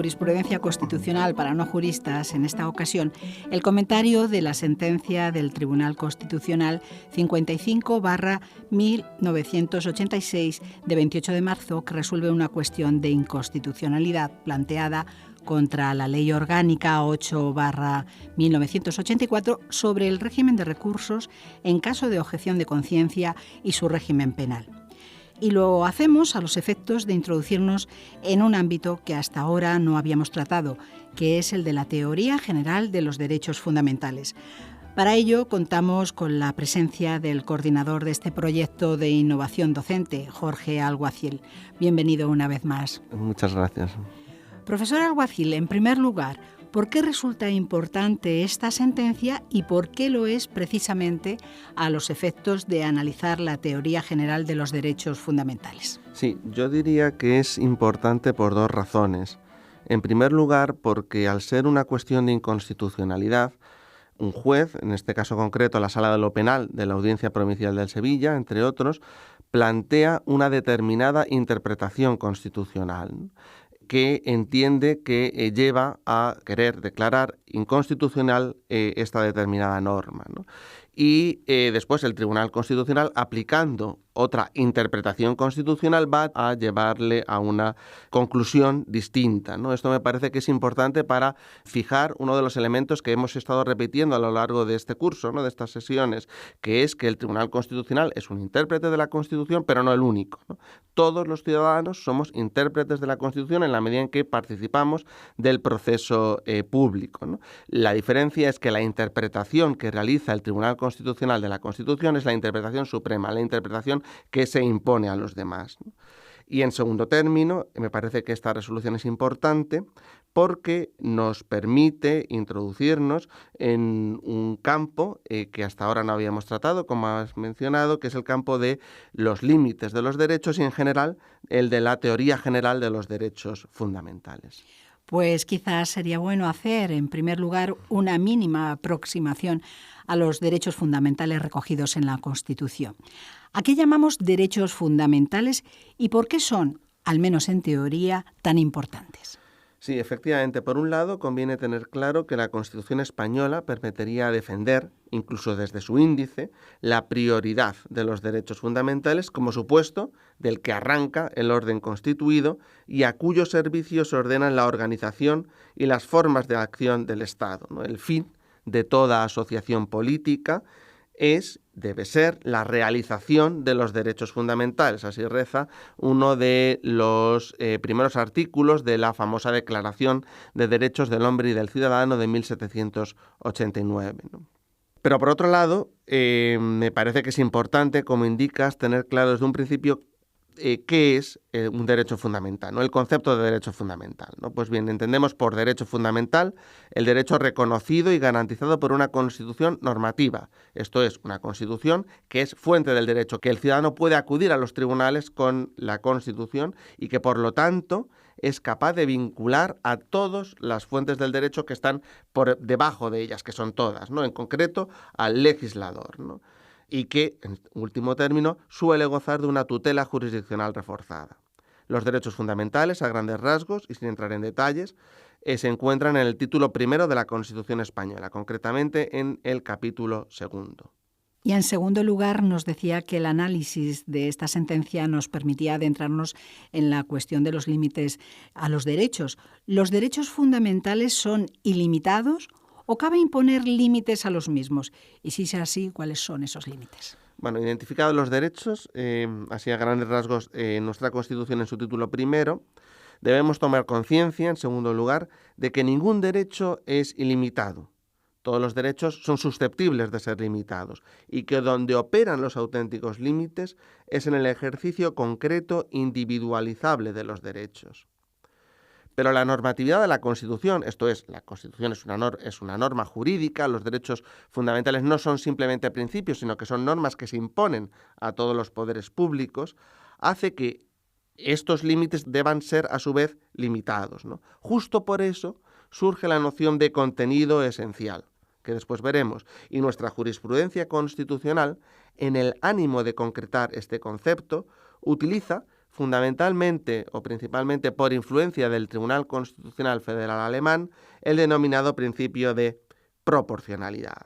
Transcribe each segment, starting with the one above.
Jurisprudencia Constitucional para no juristas, en esta ocasión, el comentario de la sentencia del Tribunal Constitucional 55/1986 de 28 de marzo, que resuelve una cuestión de inconstitucionalidad planteada contra la Ley Orgánica 8/1984 sobre el régimen de recursos en caso de objeción de conciencia y su régimen penal. Y lo hacemos a los efectos de introducirnos en un ámbito que hasta ahora no habíamos tratado, que es el de la teoría general de los derechos fundamentales. Para ello contamos con la presencia del coordinador de este proyecto de innovación docente, Jorge Alguacil. Bienvenido una vez más. Muchas gracias. Profesor Alguacil, en primer lugar, ¿por qué resulta importante esta sentencia y por qué lo es precisamente a los efectos de analizar la teoría general de los derechos fundamentales? Sí, yo diría que es importante por dos razones. En primer lugar, porque al ser una cuestión de inconstitucionalidad, un juez, en este caso concreto la Sala de lo Penal de la Audiencia Provincial de Sevilla, entre otros, plantea una determinada interpretación constitucional que entiende que lleva a querer declarar inconstitucional esta determinada norma, ¿no? Y después el Tribunal Constitucional, aplicando otra interpretación constitucional, va a llevarle a una conclusión distinta, ¿no? Esto me parece que es importante para fijar uno de los elementos que hemos estado repitiendo a lo largo de este curso, ¿no?, de estas sesiones, que es que el Tribunal Constitucional es un intérprete de la Constitución, pero no el único, ¿no? Todos los ciudadanos somos intérpretes de la Constitución en la medida en que participamos del proceso público, ¿no? La diferencia es que la interpretación que realiza el Tribunal Constitucional de la Constitución es la interpretación suprema, la interpretación que se impone a los demás, ¿no? Y en segundo término, me parece que esta resolución es importante porque nos permite introducirnos en un campo que hasta ahora no habíamos tratado, como has mencionado, que es el campo de los límites de los derechos y en general el de la teoría general de los derechos fundamentales. Pues quizás sería bueno hacer, en primer lugar, una mínima aproximación a los derechos fundamentales recogidos en la Constitución. ¿A qué llamamos derechos fundamentales y por qué son, al menos en teoría, tan importantes? Sí, efectivamente. Por un lado, conviene tener claro que la Constitución española permitiría defender, incluso desde su índice, la prioridad de los derechos fundamentales como supuesto del que arranca el orden constituido y a cuyo servicio se ordenan la organización y las formas de acción del Estado, ¿no? El fin de toda asociación política debe ser la realización de los derechos fundamentales. Así reza uno de los primeros artículos de la famosa Declaración de Derechos del Hombre y del Ciudadano de 1789, ¿no? Pero por otro lado, me parece que es importante, como indicas, tener claro desde un principio qué es un derecho fundamental, ¿no? El concepto de derecho fundamental, ¿no? Pues bien, entendemos por derecho fundamental el derecho reconocido y garantizado por una Constitución normativa. Esto es, una Constitución que es fuente del derecho, que el ciudadano puede acudir a los tribunales con la Constitución y que, por lo tanto, es capaz de vincular a todas las fuentes del derecho que están por debajo de ellas, que son todas, ¿no? En concreto, al legislador, ¿no? Y que, en último término, suele gozar de una tutela jurisdiccional reforzada. Los derechos fundamentales, a grandes rasgos, y sin entrar en detalles, se encuentran en el título primero de la Constitución española, concretamente en el capítulo segundo. Y en segundo lugar, nos decía que el análisis de esta sentencia nos permitía adentrarnos en la cuestión de los límites a los derechos. ¿Los derechos fundamentales son ilimitados o cabe imponer límites a los mismos? Y si es así, ¿cuáles son esos límites? Bueno, identificados los derechos, así a grandes rasgos, en nuestra Constitución en su título primero, debemos tomar conciencia, en segundo lugar, de que ningún derecho es ilimitado. Todos los derechos son susceptibles de ser limitados y que donde operan los auténticos límites es en el ejercicio concreto individualizable de los derechos. Pero la normatividad de la Constitución, esto es, la Constitución es una norma jurídica, los derechos fundamentales no son simplemente principios, sino que son normas que se imponen a todos los poderes públicos, hace que estos límites deban ser a su vez limitados, ¿no? Justo por eso surge la noción de contenido esencial, que después veremos, y nuestra jurisprudencia constitucional, en el ánimo de concretar este concepto, utiliza fundamentalmente o principalmente por influencia del Tribunal Constitucional Federal Alemán, el denominado principio de proporcionalidad.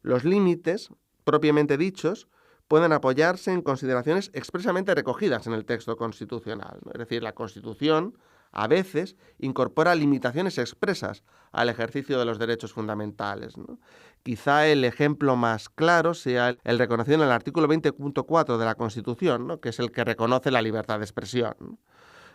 Los límites, propiamente dichos, pueden apoyarse en consideraciones expresamente recogidas en el texto constitucional, ¿no? Es decir, la Constitución a veces incorpora limitaciones expresas al ejercicio de los derechos fundamentales, ¿no? Quizá el ejemplo más claro sea el reconocido en el artículo 20.4 de la Constitución, ¿no? Que es el que reconoce la libertad de expresión, ¿no?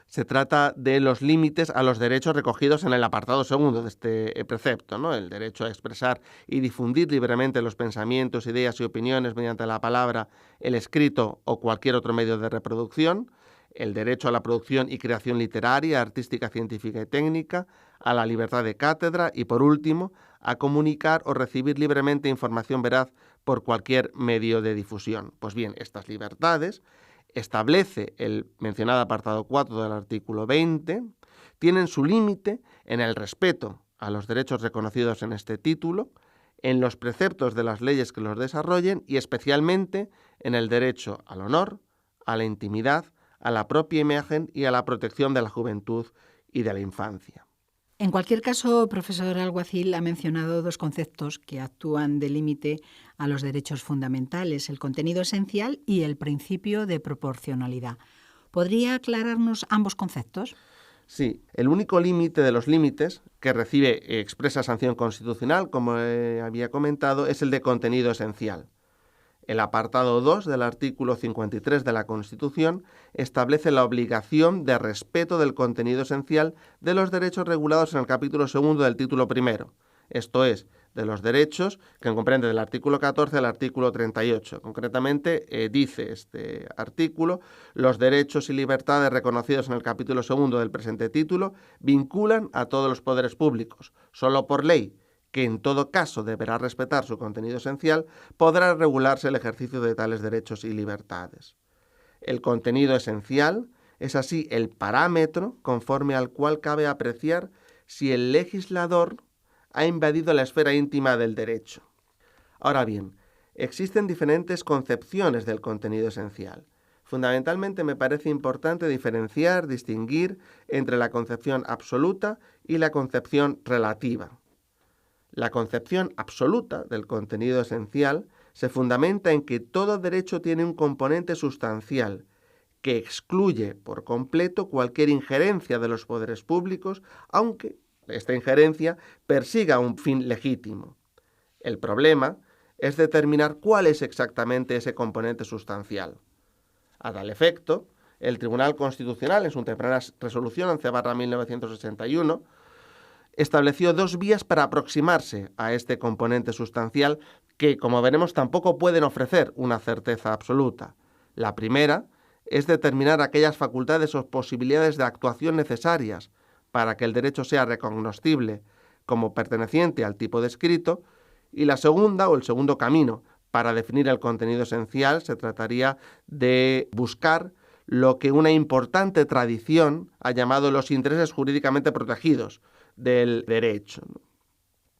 Se trata de los límites a los derechos recogidos en el apartado segundo de este precepto, ¿no? El derecho a expresar y difundir libremente los pensamientos, ideas y opiniones mediante la palabra, el escrito o cualquier otro medio de reproducción, el derecho a la producción y creación literaria, artística, científica y técnica, a la libertad de cátedra y, por último, a comunicar o recibir libremente información veraz por cualquier medio de difusión. Pues bien, estas libertades, establece el mencionado apartado 4 del artículo 20, tienen su límite en el respeto a los derechos reconocidos en este título, en los preceptos de las leyes que los desarrollen y especialmente en el derecho al honor, a la intimidad, a la propia imagen y a la protección de la juventud y de la infancia. En cualquier caso, profesor Alguacil ha mencionado dos conceptos que actúan de límite a los derechos fundamentales, el contenido esencial y el principio de proporcionalidad. ¿Podría aclararnos ambos conceptos? Sí, el único límite de los límites que recibe expresa sanción constitucional, como había comentado, es el de contenido esencial. El apartado 2 del artículo 53 de la Constitución establece la obligación de respeto del contenido esencial de los derechos regulados en el capítulo 2 del título 1, esto es, de los derechos que comprende del artículo 14 al artículo 38. Concretamente, dice este artículo, los derechos y libertades reconocidos en el capítulo 2 del presente título vinculan a todos los poderes públicos, solo por ley, que en todo caso deberá respetar su contenido esencial, podrá regularse el ejercicio de tales derechos y libertades. El contenido esencial es así el parámetro conforme al cual cabe apreciar si el legislador ha invadido la esfera íntima del derecho. Ahora bien, existen diferentes concepciones del contenido esencial. Fundamentalmente me parece importante diferenciar, distinguir entre la concepción absoluta y la concepción relativa. La concepción absoluta del contenido esencial se fundamenta en que todo derecho tiene un componente sustancial que excluye por completo cualquier injerencia de los poderes públicos, aunque esta injerencia persiga un fin legítimo. El problema es determinar cuál es exactamente ese componente sustancial. A tal efecto, el Tribunal Constitucional, en su temprana resolución 11/1961, estableció dos vías para aproximarse a este componente sustancial que, como veremos, tampoco pueden ofrecer una certeza absoluta. La primera es determinar aquellas facultades o posibilidades de actuación necesarias para que el derecho sea recognoscible como perteneciente al tipo descrito, y la segunda, o el segundo camino, para definir el contenido esencial, se trataría de buscar lo que una importante tradición ha llamado los intereses jurídicamente protegidos del derecho.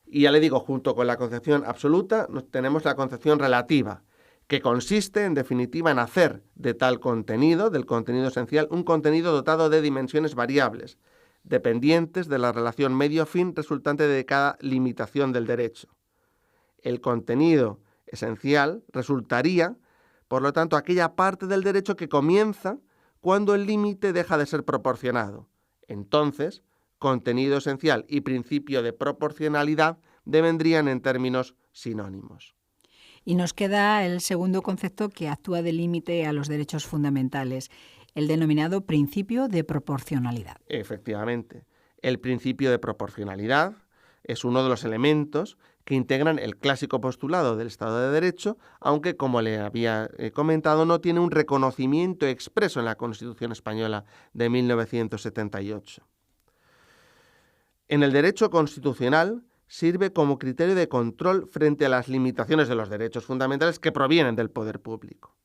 Y ya le digo, junto con la concepción absoluta, tenemos la concepción relativa, que consiste, en definitiva, en hacer de tal contenido, del contenido esencial, un contenido dotado de dimensiones variables, dependientes de la relación medio-fin resultante de cada limitación del derecho. El contenido esencial resultaría, por lo tanto, aquella parte del derecho que comienza cuando el límite deja de ser proporcionado. Entonces, contenido esencial y principio de proporcionalidad devendrían en términos sinónimos. Y nos queda el segundo concepto que actúa de límite a los derechos fundamentales, el denominado principio de proporcionalidad. Efectivamente, el principio de proporcionalidad es uno de los elementos que integran el clásico postulado del Estado de Derecho, aunque, como le había comentado, no tiene un reconocimiento expreso en la Constitución española de 1978. En el derecho constitucional sirve como criterio de control frente a las limitaciones de los derechos fundamentales que provienen del poder público.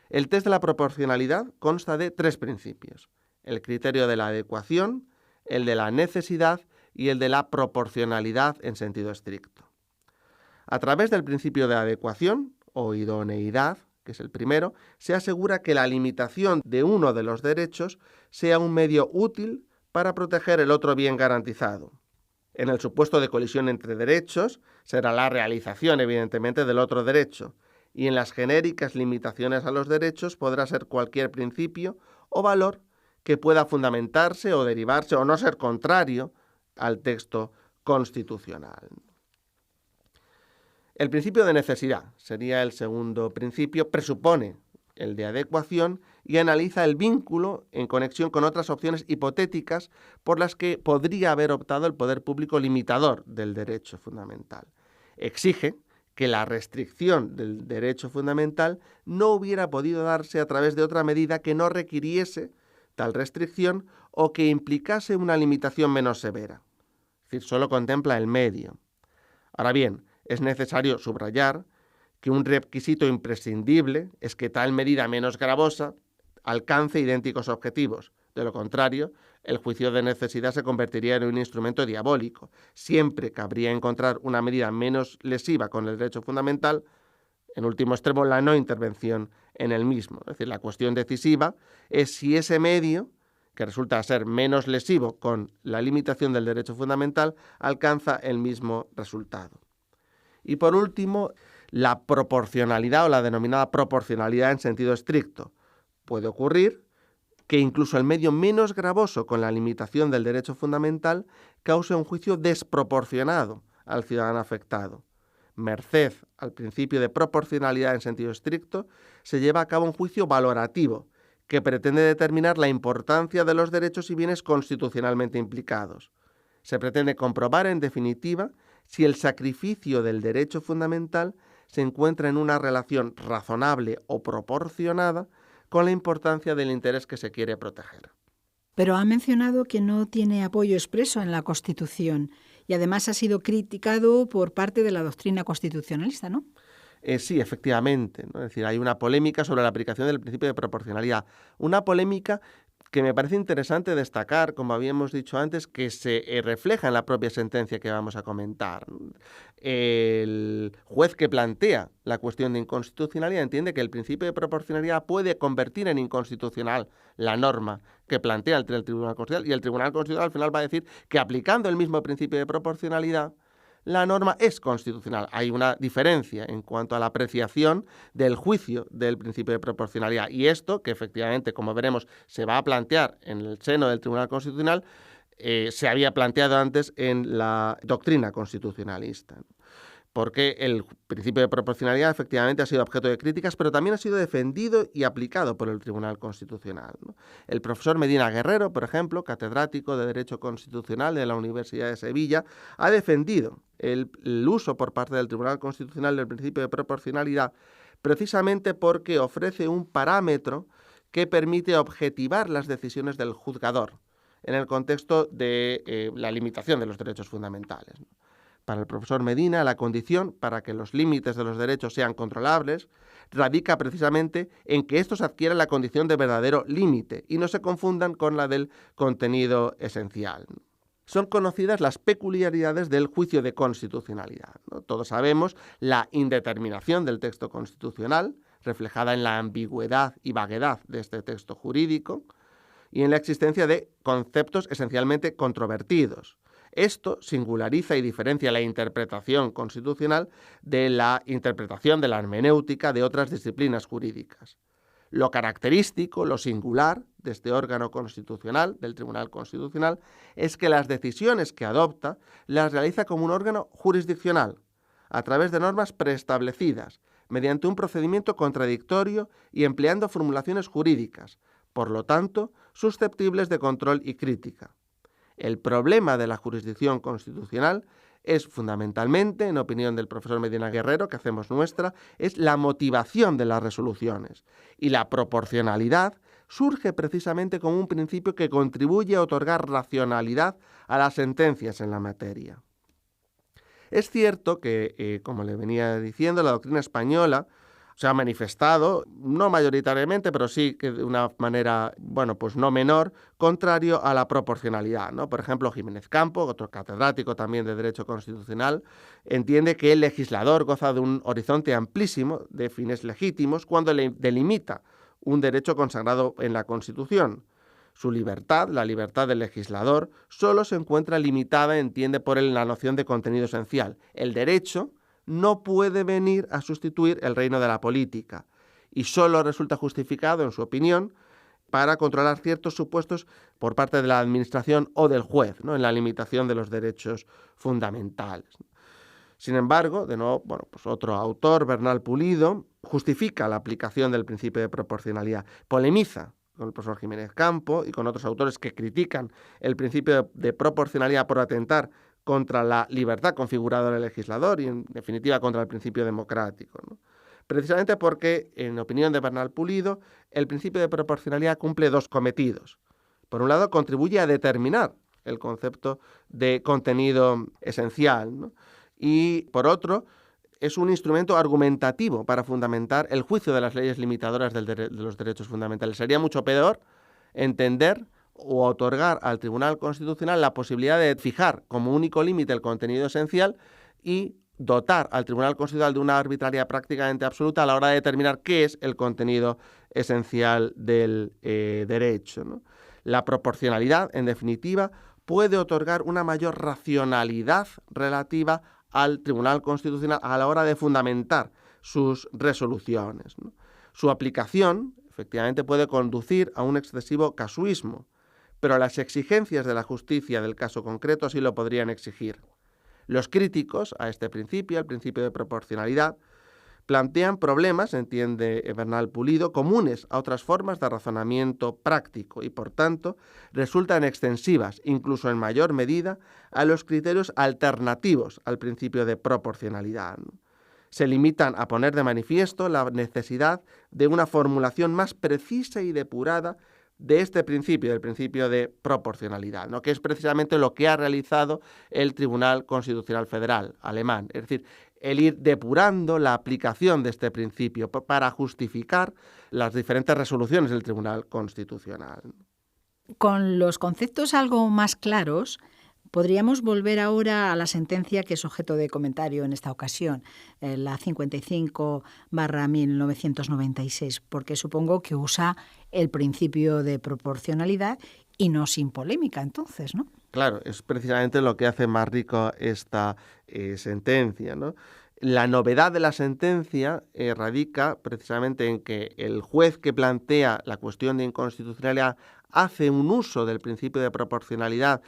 El test de la proporcionalidad consta de tres principios: el criterio de la adecuación, el de la necesidad y el de la proporcionalidad en sentido estricto. A través del principio de adecuación o idoneidad, que es el primero, se asegura que la limitación de uno de los derechos sea un medio útil para proteger el otro bien garantizado. En el supuesto de colisión entre derechos, será la realización, evidentemente, del otro derecho, y en las genéricas limitaciones a los derechos podrá ser cualquier principio o valor que pueda fundamentarse o derivarse o no ser contrario al texto constitucional. El principio de necesidad sería el segundo principio, presupone el de adecuación y analiza el vínculo en conexión con otras opciones hipotéticas por las que podría haber optado el poder público limitador del derecho fundamental. Exige que la restricción del derecho fundamental no hubiera podido darse a través de otra medida que no requiriese tal restricción o que implicase una limitación menos severa. Es decir, solo contempla el medio. Ahora bien, es necesario subrayar que un requisito imprescindible es que tal medida menos gravosa alcance idénticos objetivos. De lo contrario, el juicio de necesidad se convertiría en un instrumento diabólico. Siempre cabría encontrar una medida menos lesiva con el derecho fundamental, en último extremo, la no intervención en el mismo. Es decir, la cuestión decisiva es si ese medio, que resulta ser menos lesivo con la limitación del derecho fundamental, alcanza el mismo resultado. Y por último, la proporcionalidad o la denominada proporcionalidad en sentido estricto. Puede ocurrir que incluso el medio menos gravoso con la limitación del derecho fundamental cause un juicio desproporcionado al ciudadano afectado. Merced al principio de proporcionalidad en sentido estricto, se lleva a cabo un juicio valorativo que pretende determinar la importancia de los derechos y bienes constitucionalmente implicados. Se pretende comprobar, en definitiva, si el sacrificio del derecho fundamental se encuentra en una relación razonable o proporcionada con la importancia del interés que se quiere proteger. Pero ha mencionado que no tiene apoyo expreso en la Constitución y además ha sido criticado por parte de la doctrina constitucionalista, ¿no? Sí, efectivamente, ¿no? Es decir, hay una polémica sobre la aplicación del principio de proporcionalidad. Una polémica que me parece interesante destacar, como habíamos dicho antes, que se refleja en la propia sentencia que vamos a comentar. El juez que plantea la cuestión de inconstitucionalidad entiende que el principio de proporcionalidad puede convertir en inconstitucional la norma que plantea el Tribunal Constitucional, y el Tribunal Constitucional al final va a decir que aplicando el mismo principio de proporcionalidad, la norma es constitucional. Hay una diferencia en cuanto a la apreciación del juicio del principio de proporcionalidad. Y esto, que efectivamente, como veremos, se va a plantear en el seno del Tribunal Constitucional, se había planteado antes en la doctrina constitucionalista. Porque el principio de proporcionalidad efectivamente ha sido objeto de críticas, pero también ha sido defendido y aplicado por el Tribunal Constitucional, ¿no? El profesor Medina Guerrero, por ejemplo, catedrático de Derecho Constitucional de la Universidad de Sevilla, ha defendido el uso por parte del Tribunal Constitucional del principio de proporcionalidad precisamente porque ofrece un parámetro que permite objetivar las decisiones del juzgador en el contexto de la limitación de los derechos fundamentales, ¿no? Para el profesor Medina, la condición para que los límites de los derechos sean controlables radica precisamente en que estos adquieran la condición de verdadero límite y no se confundan con la del contenido esencial. Son conocidas las peculiaridades del juicio de constitucionalidad, ¿no? Todos sabemos la indeterminación del texto constitucional, reflejada en la ambigüedad y vaguedad de este texto jurídico, y en la existencia de conceptos esencialmente controvertidos. Esto singulariza y diferencia la interpretación constitucional de la interpretación de la hermenéutica de otras disciplinas jurídicas. Lo característico, lo singular de este órgano constitucional, del Tribunal Constitucional, es que las decisiones que adopta las realiza como un órgano jurisdiccional, a través de normas preestablecidas, mediante un procedimiento contradictorio y empleando formulaciones jurídicas, por lo tanto, susceptibles de control y crítica. El problema de la jurisdicción constitucional es fundamentalmente, en opinión del profesor Medina Guerrero, que hacemos nuestra, es la motivación de las resoluciones. Y la proporcionalidad surge precisamente como un principio que contribuye a otorgar racionalidad a las sentencias en la materia. Es cierto que, como le venía diciendo, la doctrina española se ha manifestado, no mayoritariamente, pero sí que de una manera, pues no menor, contrario a la proporcionalidad, ¿no? Por ejemplo, Jiménez Campo, otro catedrático también de Derecho Constitucional, entiende que el legislador goza de un horizonte amplísimo de fines legítimos cuando le delimita un derecho consagrado en la Constitución. Su libertad, la libertad del legislador, solo se encuentra limitada, entiende por él, la noción de contenido esencial. El derecho no puede venir a sustituir el reino de la política y solo resulta justificado, en su opinión, para controlar ciertos supuestos por parte de la administración o del juez, ¿no?, en la limitación de los derechos fundamentales. Sin embargo, de nuevo, otro autor, Bernal Pulido, justifica la aplicación del principio de proporcionalidad, polemiza con el profesor Jiménez Campo y con otros autores que critican el principio de proporcionalidad por atentar contra la libertad configurada del legislador y, en definitiva, contra el principio democrático, ¿no? Precisamente porque, en opinión de Bernal Pulido, el principio de proporcionalidad cumple dos cometidos. Por un lado, contribuye a determinar el concepto de contenido esencial, ¿no? Y, por otro, es un instrumento argumentativo para fundamentar el juicio de las leyes limitadoras de los derechos fundamentales. Sería mucho peor entender o otorgar al Tribunal Constitucional la posibilidad de fijar como único límite el contenido esencial y dotar al Tribunal Constitucional de una arbitrariedad prácticamente absoluta a la hora de determinar qué es el contenido esencial del derecho, ¿no? La proporcionalidad, en definitiva, puede otorgar una mayor racionalidad relativa al Tribunal Constitucional a la hora de fundamentar sus resoluciones, ¿no? Su aplicación, efectivamente, puede conducir a un excesivo casuismo, pero las exigencias de la justicia del caso concreto sí lo podrían exigir. Los críticos a este principio, al principio de proporcionalidad, plantean problemas, entiende Bernal Pulido, comunes a otras formas de razonamiento práctico y, por tanto, resultan extensivas, incluso en mayor medida, a los criterios alternativos al principio de proporcionalidad, ¿no? Se limitan a poner de manifiesto la necesidad de una formulación más precisa y depurada de este principio, del principio de proporcionalidad, ¿no?, que es precisamente lo que ha realizado el Tribunal Constitucional Federal alemán. Es decir, el ir depurando la aplicación de este principio para justificar las diferentes resoluciones del Tribunal Constitucional. Con los conceptos algo más claros, podríamos volver ahora a la sentencia que es objeto de comentario en esta ocasión, la 55/1996, porque supongo que usa el principio de proporcionalidad y no sin polémica, entonces, ¿no? Claro, es precisamente lo que hace más rico esta sentencia, ¿no? La novedad de la sentencia radica precisamente en que el juez que plantea la cuestión de inconstitucionalidad hace un uso del principio de proporcionalidad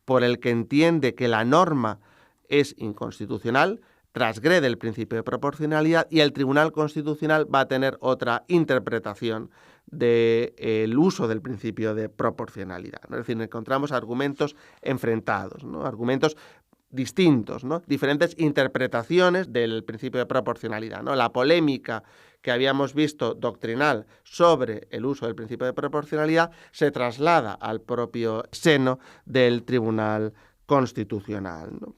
por el que entiende que la norma es inconstitucional, transgrede el principio de proporcionalidad y el Tribunal Constitucional va a tener otra interpretación del uso del principio de proporcionalidad, ¿no? Es decir, encontramos argumentos enfrentados, ¿no?, argumentos distintos, ¿no?, diferentes interpretaciones del principio de proporcionalidad, ¿no? La polémica que habíamos visto doctrinal sobre el uso del principio de proporcionalidad se traslada al propio seno del Tribunal Constitucional, ¿no?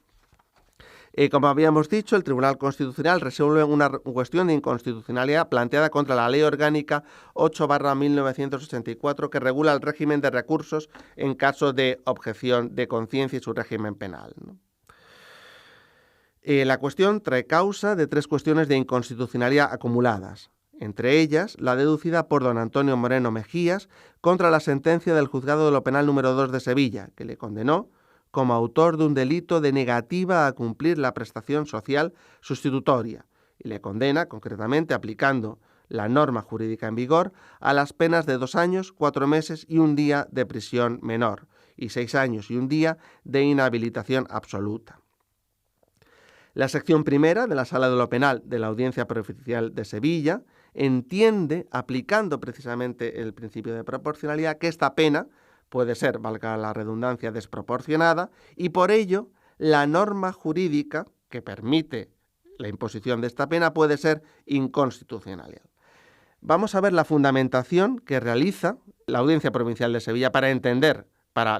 Como habíamos dicho, el Tribunal Constitucional resuelve una cuestión de inconstitucionalidad planteada contra la Ley Orgánica 8/1984 que regula el régimen de recursos en caso de objeción de conciencia y su régimen penal, ¿no? La cuestión trae causa de 3 cuestiones de inconstitucionalidad acumuladas, entre ellas la deducida por don Antonio Moreno Mejías contra la sentencia del Juzgado de lo Penal número 2 de Sevilla, que le condenó como autor de un delito de negativa a cumplir la prestación social sustitutoria, y le condena, concretamente, aplicando la norma jurídica en vigor, a las penas de 2 años, 4 meses y 1 día de prisión menor, y 6 años y 1 día de inhabilitación absoluta. La sección primera de la Sala de lo Penal de la Audiencia Provincial de Sevilla entiende, aplicando precisamente el principio de proporcionalidad, que esta pena puede ser, valga la redundancia, desproporcionada, y por ello la norma jurídica que permite la imposición de esta pena puede ser inconstitucional. Vamos a ver la fundamentación que realiza la Audiencia Provincial de Sevilla para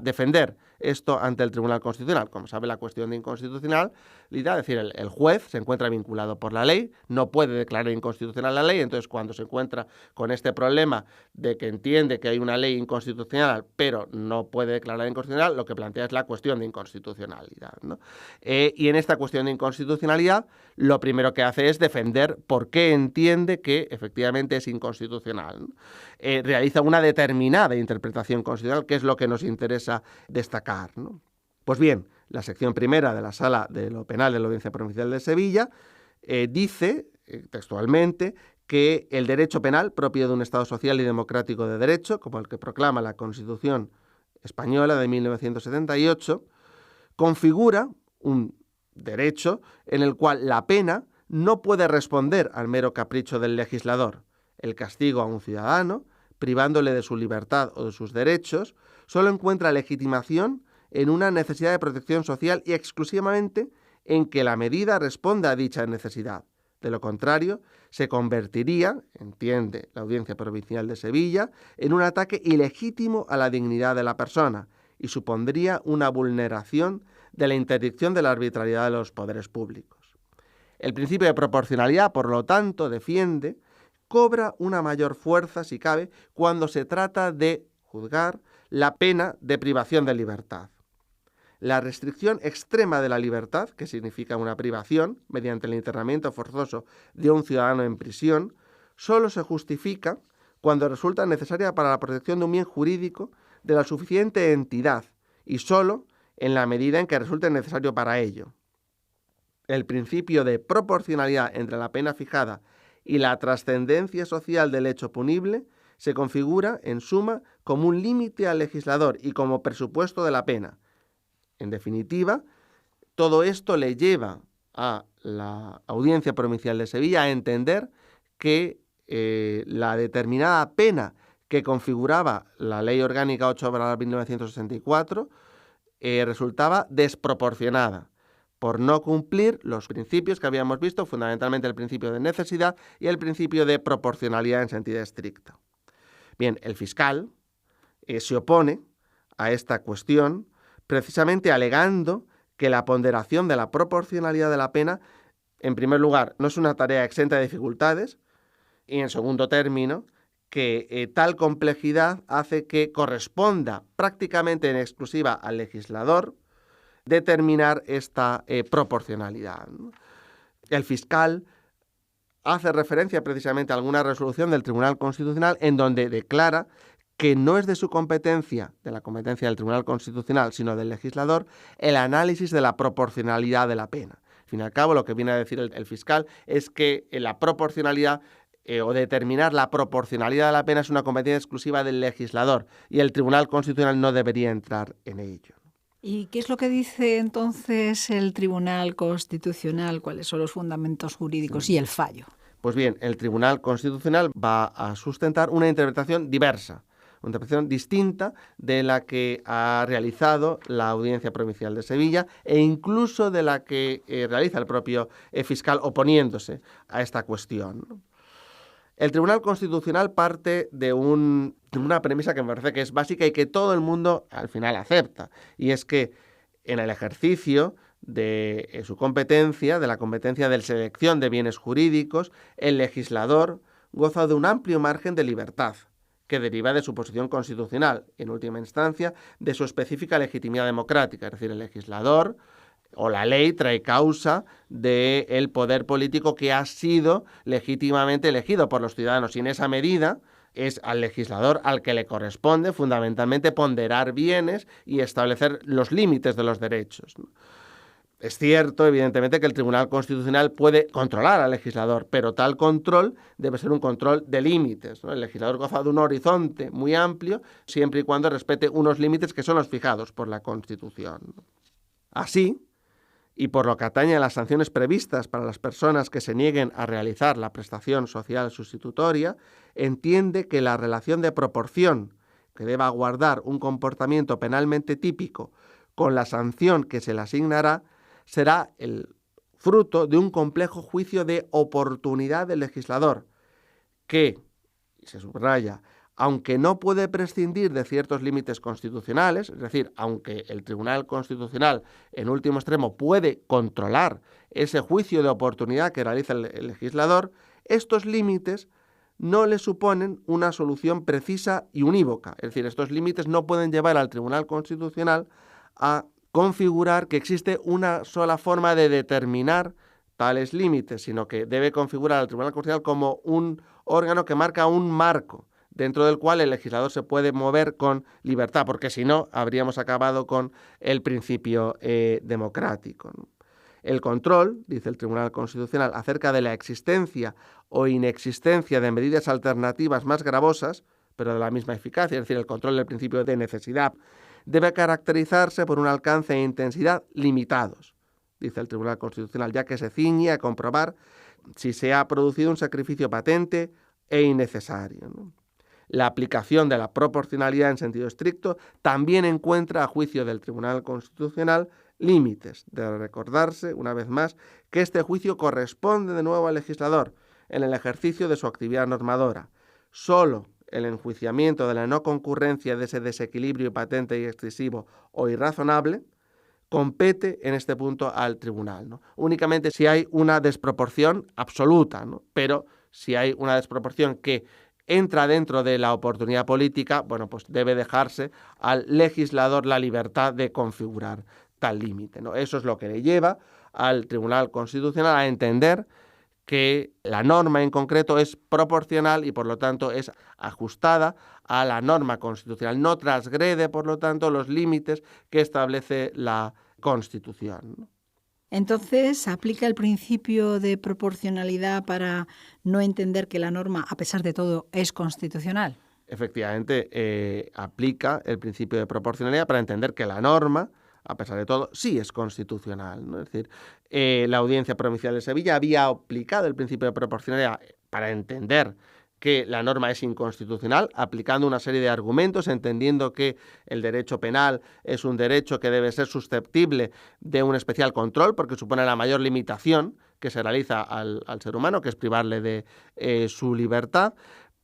defender esto ante el Tribunal Constitucional. Como sabe, la cuestión de inconstitucionalidad, es decir, el juez se encuentra vinculado por la ley, no puede declarar inconstitucional la ley, entonces cuando se encuentra con este problema de que entiende que hay una ley inconstitucional, pero no puede declarar inconstitucional, lo que plantea es la cuestión de inconstitucionalidad, ¿no? Y en esta cuestión de inconstitucionalidad, lo primero que hace es defender por qué entiende que efectivamente es inconstitucional, ¿no? Realiza una determinada interpretación constitucional, que es lo que nos interesa destacar, ¿no? Pues bien, la sección primera de la Sala de lo Penal de la Audiencia Provincial de Sevilla dice textualmente que el derecho penal propio de un Estado social y democrático de derecho, como el que proclama la Constitución española de 1978, configura un derecho en el cual la pena no puede responder al mero capricho del legislador. El castigo a un ciudadano, privándole de su libertad o de sus derechos, solo encuentra legitimación en una necesidad de protección social y exclusivamente en que la medida responda a dicha necesidad. De lo contrario, se convertiría, entiende la Audiencia Provincial de Sevilla, en un ataque ilegítimo a la dignidad de la persona y supondría una vulneración de la interdicción de la arbitrariedad de los poderes públicos. El principio de proporcionalidad, por lo tanto, defiende, cobra una mayor fuerza, si cabe, cuando se trata de juzgar la pena de privación de libertad. La restricción extrema de la libertad, que significa una privación mediante el internamiento forzoso de un ciudadano en prisión, solo se justifica cuando resulta necesaria para la protección de un bien jurídico de la suficiente entidad y solo en la medida en que resulte necesario para ello. El principio de proporcionalidad entre la pena fijada y la trascendencia social del hecho punible se configura, en suma, como un límite al legislador y como presupuesto de la pena. En definitiva, todo esto le lleva a la Audiencia Provincial de Sevilla a entender que la determinada pena que configuraba la Ley Orgánica 8/1964 resultaba desproporcionada por no cumplir los principios que habíamos visto, fundamentalmente el principio de necesidad y el principio de proporcionalidad en sentido estricto. Bien, el fiscal se opone a esta cuestión precisamente alegando que la ponderación de la proporcionalidad de la pena, en primer lugar, no es una tarea exenta de dificultades y, en segundo término, que tal complejidad hace que corresponda prácticamente en exclusiva al legislador determinar esta proporcionalidad, ¿no? El fiscal hace referencia precisamente a alguna resolución del Tribunal Constitucional en donde declara que no es de su competencia, de la competencia del Tribunal Constitucional, sino del legislador, el análisis de la proporcionalidad de la pena. Al fin y al cabo, lo que viene a decir el fiscal es que la proporcionalidad o determinar la proporcionalidad de la pena es una competencia exclusiva del legislador y el Tribunal Constitucional no debería entrar en ello. ¿Y qué es lo que dice entonces el Tribunal Constitucional? ¿Cuáles son los fundamentos jurídicos y el fallo? Pues bien, el Tribunal Constitucional va a sustentar una interpretación diversa, una interpretación distinta de la que ha realizado la Audiencia Provincial de Sevilla e incluso de la que realiza el propio fiscal oponiéndose a esta cuestión, ¿no? El Tribunal Constitucional parte de una premisa que me parece que es básica y que todo el mundo al final acepta, y es que en el ejercicio de su competencia, de la competencia de selección de bienes jurídicos, el legislador goza de un amplio margen de libertad que deriva de su posición constitucional, en última instancia, de su específica legitimidad democrática, es decir, el legislador o la ley trae causa del poder político que ha sido legítimamente elegido por los ciudadanos y en esa medida es al legislador al que le corresponde fundamentalmente ponderar bienes y establecer los límites de los derechos, ¿no? Es cierto, evidentemente, que el Tribunal Constitucional puede controlar al legislador, pero tal control debe ser un control de límites, ¿no? El legislador goza de un horizonte muy amplio siempre y cuando respete unos límites que son los fijados por la Constitución, ¿no? Así, y por lo que atañe a las sanciones previstas para las personas que se nieguen a realizar la prestación social sustitutoria, entiende que la relación de proporción que deba guardar un comportamiento penalmente típico con la sanción que se le asignará será el fruto de un complejo juicio de oportunidad del legislador que, y se subraya, aunque no puede prescindir de ciertos límites constitucionales, es decir, aunque el Tribunal Constitucional en último extremo puede controlar ese juicio de oportunidad que realiza el legislador, estos límites no le suponen una solución precisa y unívoca. Es decir, estos límites no pueden llevar al Tribunal Constitucional a configurar que existe una sola forma de determinar tales límites, sino que debe configurar al Tribunal Constitucional como un órgano que marca un marco dentro del cual el legislador se puede mover con libertad, porque si no, habríamos acabado con el principio democrático, ¿no? El control, dice el Tribunal Constitucional, acerca de la existencia o inexistencia de medidas alternativas más gravosas, pero de la misma eficacia, es decir, el control del principio de necesidad, debe caracterizarse por un alcance e intensidad limitados, dice el Tribunal Constitucional, ya que se ciñe a comprobar si se ha producido un sacrificio patente e innecesario, ¿no? La aplicación de la proporcionalidad en sentido estricto también encuentra, a juicio del Tribunal Constitucional, límites. De recordarse, una vez más, que este juicio corresponde de nuevo al legislador en el ejercicio de su actividad normadora. Solo el enjuiciamiento de la no concurrencia de ese desequilibrio patente y excesivo o irrazonable compete en este punto al tribunal, ¿no? Únicamente si hay una desproporción absoluta, ¿no? Pero si hay una desproporción que entra dentro de la oportunidad política, bueno, pues debe dejarse al legislador la libertad de configurar tal límite, ¿no? Eso es lo que le lleva al Tribunal Constitucional a entender que la norma en concreto es proporcional y por lo tanto es ajustada a la norma constitucional. No transgrede, por lo tanto, los límites que establece la Constitución, ¿no? Entonces, ¿aplica el principio de proporcionalidad para no entender que la norma, a pesar de todo, es constitucional? Efectivamente, aplica el principio de proporcionalidad para entender que la norma, a pesar de todo, sí es constitucional, ¿no? Es decir, la Audiencia Provincial de Sevilla había aplicado el principio de proporcionalidad para entender que la norma es inconstitucional, aplicando una serie de argumentos, entendiendo que el derecho penal es un derecho que debe ser susceptible de un especial control, porque supone la mayor limitación que se realiza al ser humano, que es privarle de su libertad.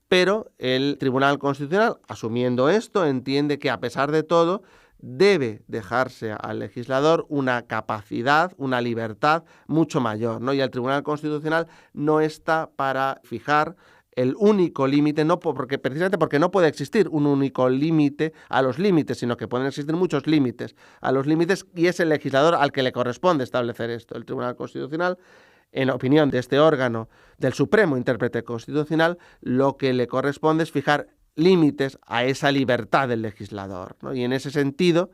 Pero el Tribunal Constitucional, asumiendo esto, entiende que a pesar de todo debe dejarse al legislador una capacidad, una libertad mucho mayor, ¿no? Y el Tribunal Constitucional no está para fijar el único límite, precisamente porque no puede existir un único límite a los límites, sino que pueden existir muchos límites a los límites y es el legislador al que le corresponde establecer esto. El Tribunal Constitucional, en opinión de este órgano del Supremo Intérprete Constitucional, lo que le corresponde es fijar límites a esa libertad del legislador, ¿no? Y en ese sentido,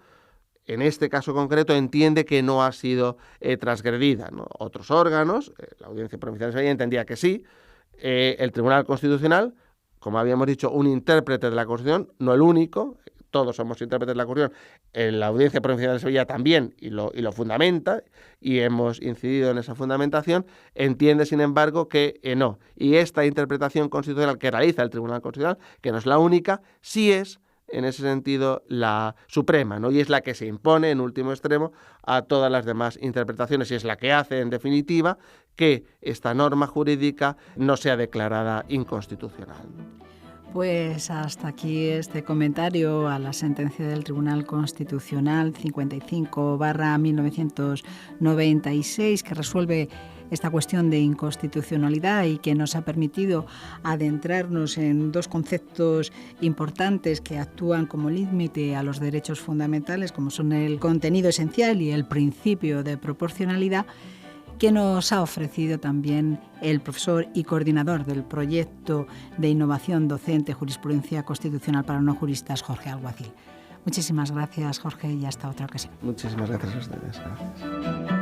en este caso concreto, entiende que no ha sido transgredida, ¿no? Otros órganos, la Audiencia Provincial de Sevilla entendía que sí. El Tribunal Constitucional, como habíamos dicho, un intérprete de la Constitución, no el único, todos somos intérpretes de la Constitución, en la Audiencia Provincial de Sevilla también, y lo fundamenta, y hemos incidido en esa fundamentación, entiende, sin embargo, que no. Y esta interpretación constitucional que realiza el Tribunal Constitucional, que no es la única, sí es, en ese sentido, la suprema, ¿no? Y es la que se impone, en último extremo, a todas las demás interpretaciones, y es la que hace, en definitiva, que esta norma jurídica no sea declarada inconstitucional. Pues hasta aquí este comentario a la sentencia del Tribunal Constitucional 55/1996, que resuelve esta cuestión de inconstitucionalidad y que nos ha permitido adentrarnos en dos conceptos importantes que actúan como límite a los derechos fundamentales, como son el contenido esencial y el principio de proporcionalidad, que nos ha ofrecido también el profesor y coordinador del proyecto de innovación docente Jurisprudencia Constitucional para no juristas, Jorge Alguacil. Muchísimas gracias, Jorge, y hasta otra ocasión. Muchísimas gracias a ustedes. Gracias.